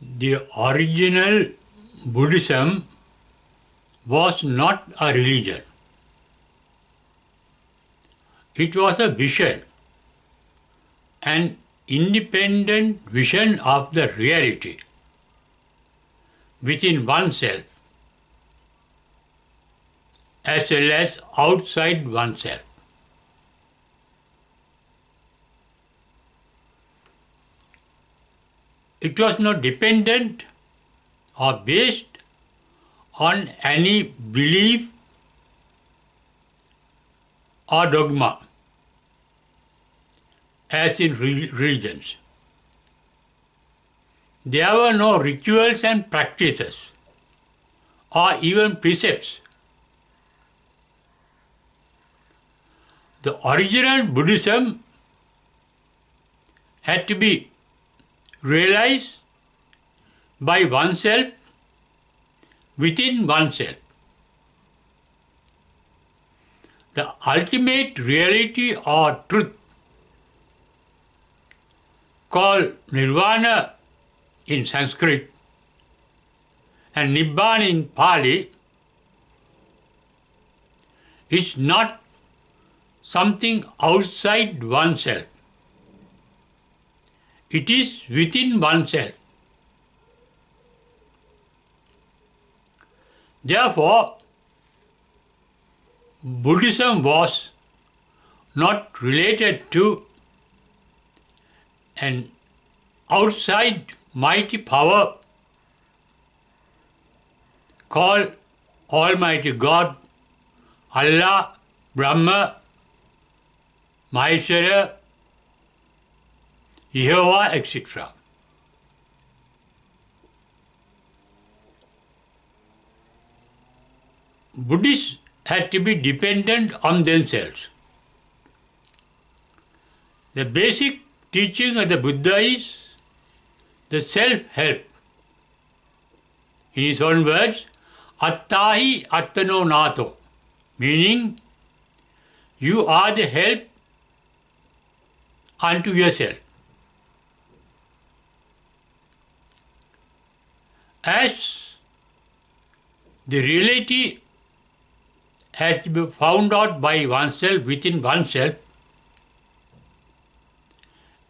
The original Buddhism was not a religion. It was a vision, an independent vision of the reality within oneself as well as outside oneself. It was not dependent or based on any belief or dogma as in religions. There were no rituals and practices or even precepts. The original Buddhism had to be realized by oneself, within oneself. The ultimate reality or truth, called nirvana in Sanskrit and nibbana in Pali, is not something outside oneself. It is within oneself. Therefore, Buddhism was not related to an outside mighty power called Almighty God, Allah, Brahma, Maheshwara, Jehovah, etc. Buddhists had to be dependent on themselves. The basic teaching of the Buddha is the self-help. In his own words, Attahi Attano Nato, meaning you are the help unto yourself. As the reality has to be found out by oneself, within oneself,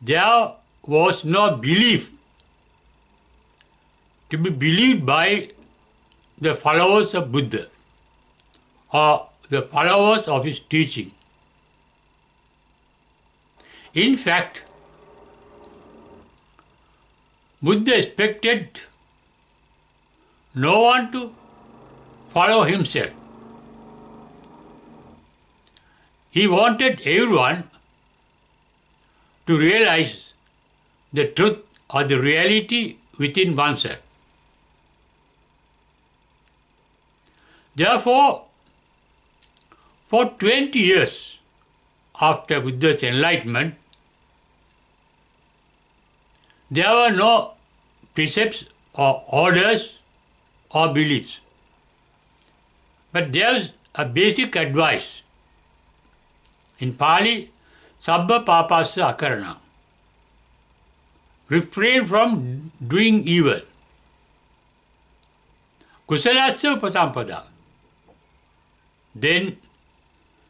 there was no belief to be believed by the followers of Buddha or the followers of his teaching. In fact, Buddha expected no one to follow himself. He wanted everyone to realize the truth or the reality within oneself. Therefore, for 20 years after Buddha's enlightenment, there were no precepts or orders or beliefs. But there was a basic advice. In Pali, Sabba Papasya Akarana. Refrain from doing evil. Kusalasya Upasampada. Then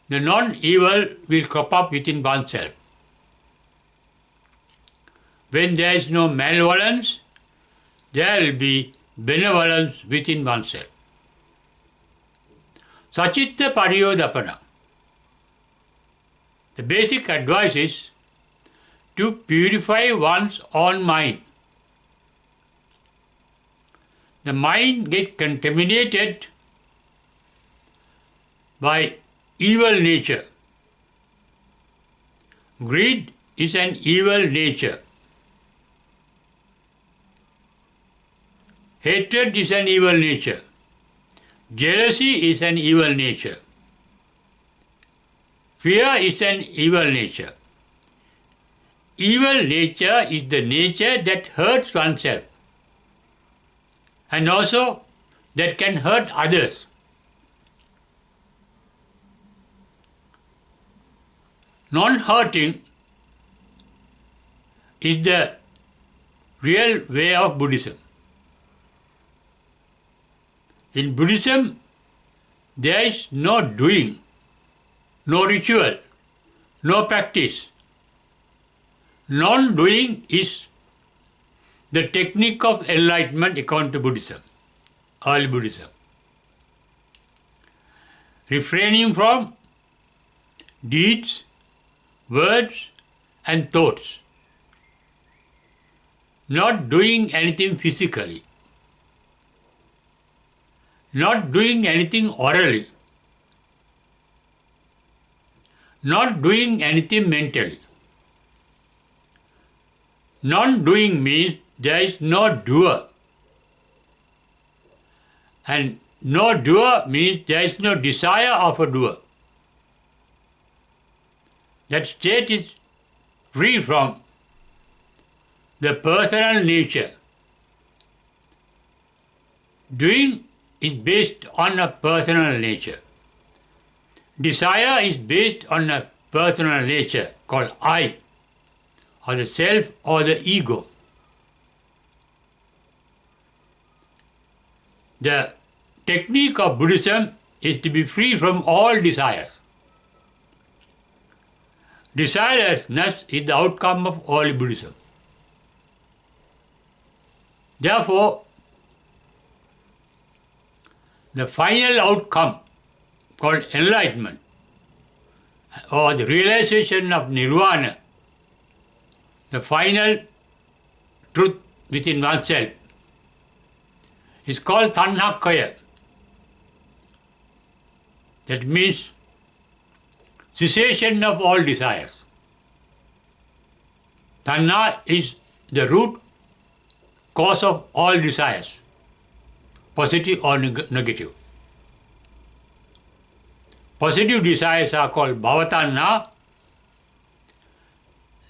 the non-evil will crop up within oneself. When there is no malevolence, there will be benevolence within oneself. Sachitta Pariyodapana. The basic advice is to purify one's own mind. The mind gets contaminated by evil nature. Greed is an evil nature. Hatred is an evil nature. Jealousy is an evil nature. Fear is an evil nature. Evil nature is the nature that hurts oneself and also that can hurt others. Non-hurting is the real way of Buddhism. In Buddhism, there is no doing, no ritual, no practice. Non-doing is the technique of enlightenment according to Buddhism, early Buddhism. Refraining from deeds, words and thoughts. Not doing anything physically. Not doing anything orally. Not doing anything mentally. Non-doing means there is no doer. And no doer means there is no desire of a doer. That state is free from the personal nature. Doing is based on a personal nature. Desire is based on a personal nature called I, or the self, or the ego. The technique of Buddhism is to be free from all desires. Desirelessness is the outcome of all Buddhism. Therefore, the final outcome called enlightenment or the realization of nirvana, the final truth within oneself, is called tanhakaya. That means cessation of all desires. Tanha is the root cause of all desires, positive or negative. Positive desires are called bhavatanha.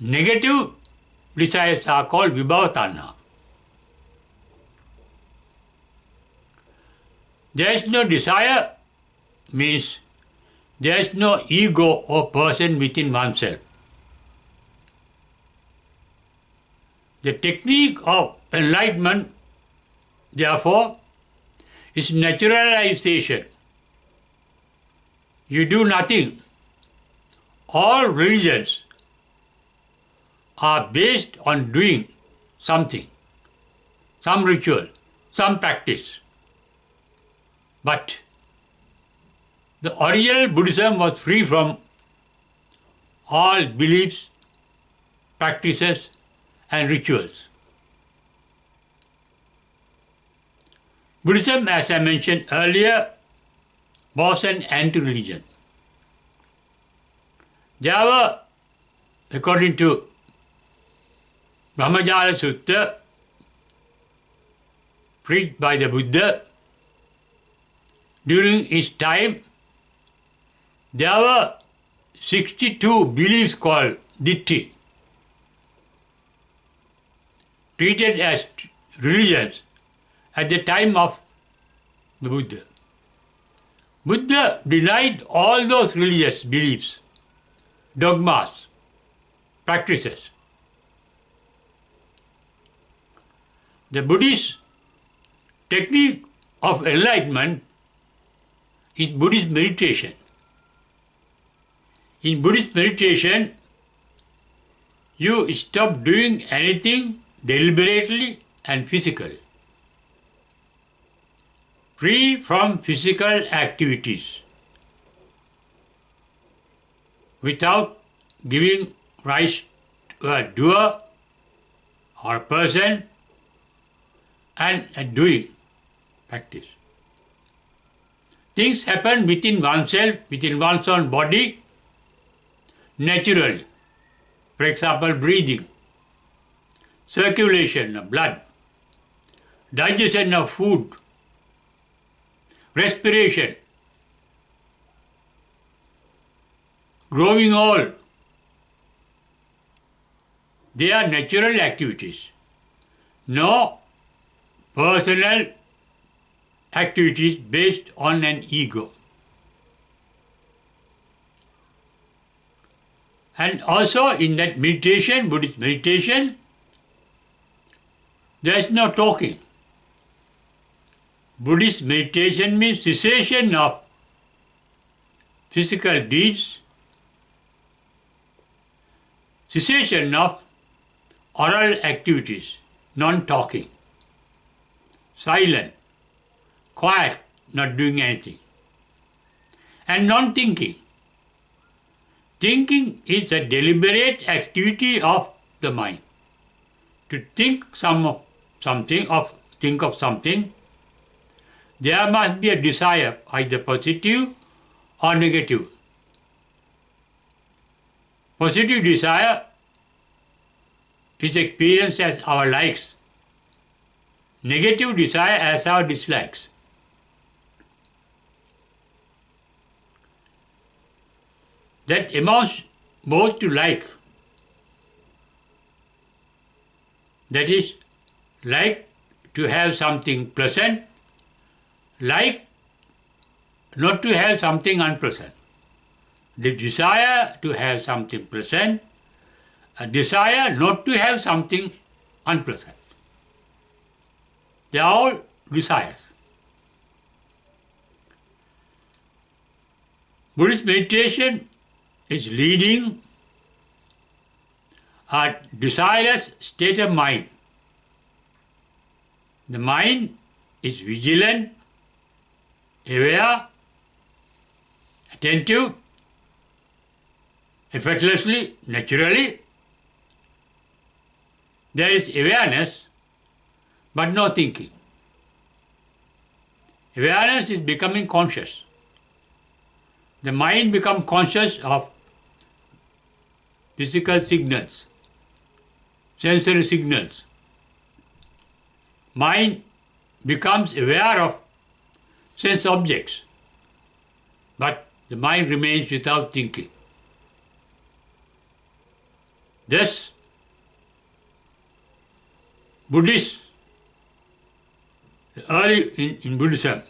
Negative desires are called vibhavatanha. There is no desire means there is no ego or person within oneself. The technique of enlightenment, therefore, is naturalization. You do nothing. All religions are based on doing something, some ritual, some practice. But the original Buddhism was free from all beliefs, practices and rituals. Buddhism, as I mentioned earlier, was an anti-religion. There were, according to Brahmajala Sutta, preached by the Buddha, during his time, there were 62 beliefs called ditthi, treated as religions at the time of the Buddha. Buddha denied all those religious beliefs, dogmas, practices. The Buddhist technique of enlightenment is Buddhist meditation. In Buddhist meditation, you stop doing anything deliberately and physically. Free from physical activities, without giving rise to a doer or a person and a doing practice. Things happen within oneself, within one's own body, naturally. For example, breathing, circulation of blood, digestion of food, respiration, growing old. They are natural activities. No personal activities based on an ego. And also in that meditation, Buddhist meditation, there is no talking. Buddhist meditation means cessation of physical deeds, cessation of oral activities, non-talking, silent, quiet, not doing anything, and non-thinking. Thinking is a deliberate activity of the mind. To think think of something, there must be a desire, either positive or negative. Positive desire is experienced as our likes. Negative desire as our dislikes. That amounts both to like. That is, like to have something pleasant, like not to have something unpleasant. The desire to have something pleasant, a desire not to have something unpleasant. They are all desires. Buddhist meditation is leading a desireless state of mind. The mind is vigilant, aware, attentive, effortlessly, naturally. There is awareness, but no thinking. Awareness is becoming conscious. The mind becomes conscious of physical signals, sensory signals. Mind becomes aware of sense objects, but the mind remains without thinking. Thus, Buddhists, early in Buddhism,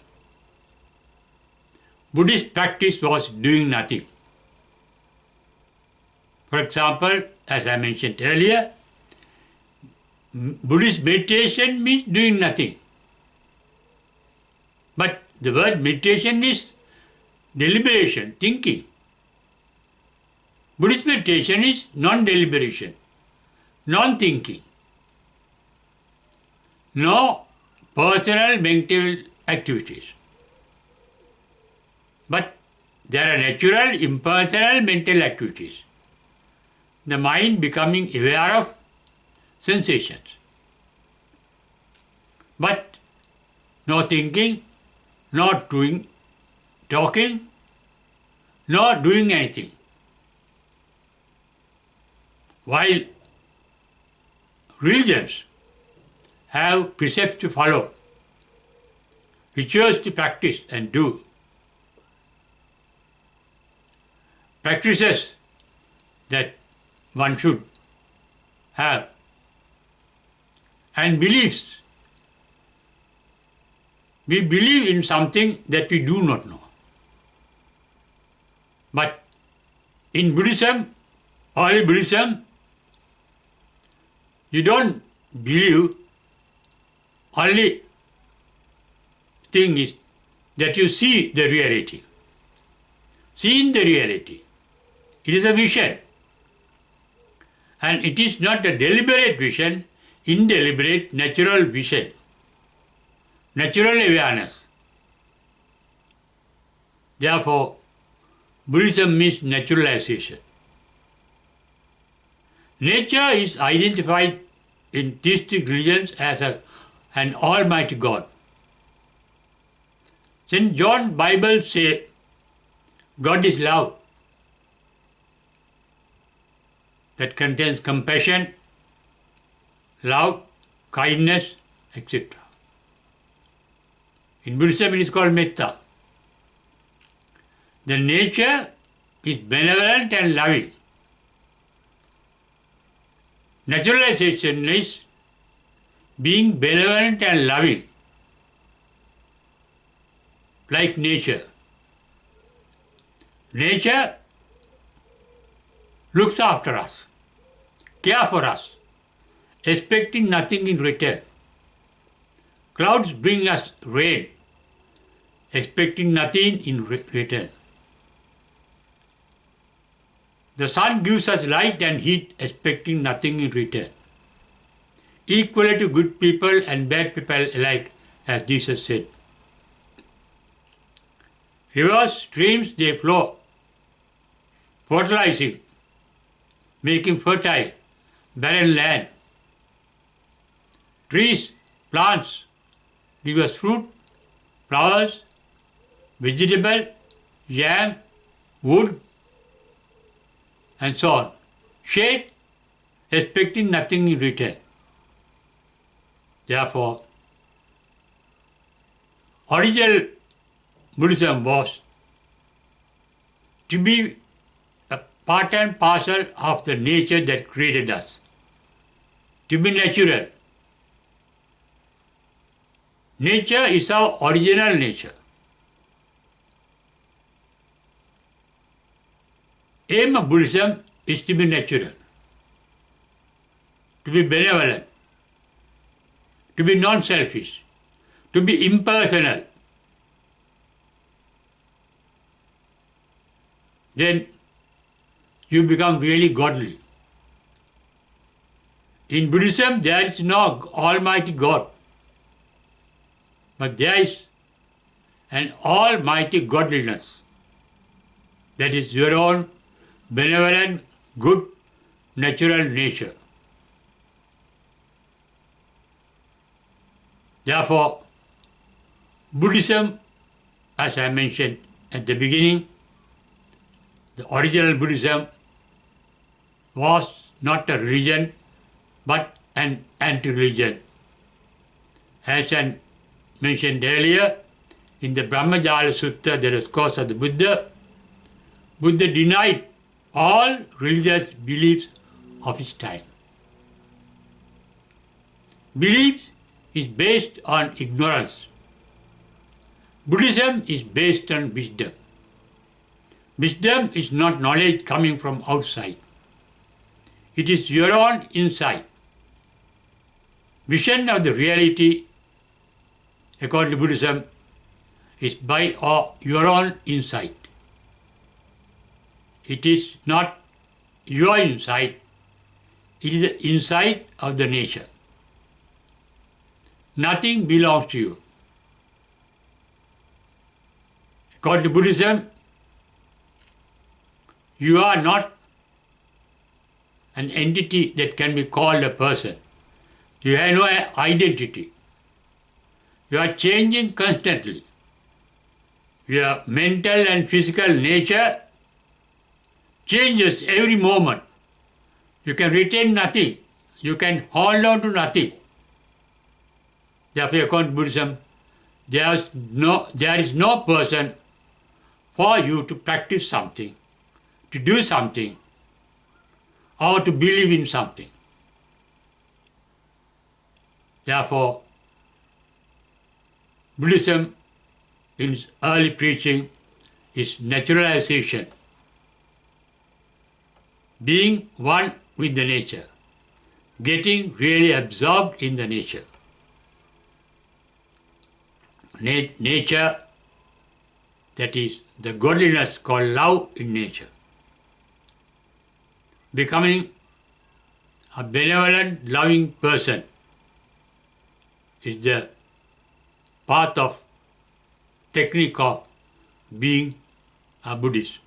Buddhist practice was doing nothing. For example, as I mentioned earlier, Buddhist meditation means doing nothing. But the word meditation is deliberation, thinking. Buddhist meditation is non-deliberation, non-thinking. No personal mental activities. But there are natural, impersonal mental activities. The mind becoming aware of sensations. But no thinking, not doing, talking, not doing anything. While religions have precepts to follow, rituals to practice and do, practices that one should have, and beliefs. We believe in something that we do not know. But in Buddhism, early Buddhism, you don't believe. Only thing is that you see the reality. Seeing the reality. It is a vision. And it is not a deliberate vision, indeliberate, natural vision. Natural awareness. Therefore, Buddhism means naturalization. Nature is identified in theistic religions as an almighty God. St. John Bible says God is love. That contains compassion, love, kindness, etc. In Buddhism it is called metta. The nature is benevolent and loving. Naturalization is being benevolent and loving, like nature. Nature looks after us, cares for us, expecting nothing in return. Clouds bring us rain, expecting nothing in return. The sun gives us light and heat, expecting nothing in return. Equally to good people and bad people alike, as Jesus said. Rivers, streams, they flow, fertilizing, making fertile, barren land. Trees, plants give us fruit, flowers, vegetable, yam, wood, and so on. Shade, expecting nothing in return. Therefore, original Buddhism was to be a part and parcel of the nature that created us, to be natural. Nature is our original nature. Aim of Buddhism is to be natural, to be benevolent, to be non-selfish, to be impersonal. Then you become really godly. In Buddhism, there is no Almighty God, but there is an almighty godliness. That is your own benevolent, good, natural nature. Therefore, Buddhism, as I mentioned at the beginning, the original Buddhism was not a religion but an anti-religion. As I mentioned earlier, in the Brahmajala Sutta, the discourse of the Buddha, Buddha denied all religious beliefs of his time. Belief is based on ignorance. Buddhism is based on wisdom. Wisdom is not knowledge coming from outside. It is your own insight. Vision of the reality, according to Buddhism, is by your own insight. It is not your insight, it is the insight of the nature. Nothing belongs to you. According to Buddhism, you are not an entity that can be called a person. You have no identity. You are changing constantly. Your mental and physical nature changes every moment. You can retain nothing. You can hold on to nothing. Therefore, according to Buddhism, there is no person for you to practice something, to do something, or to believe in something. Therefore, Buddhism in its early preaching is naturalization, being one with the nature, getting really absorbed in the nature. Nature, that is the godliness called love in nature. Becoming a benevolent, loving person is the path of technique of being a Buddhist.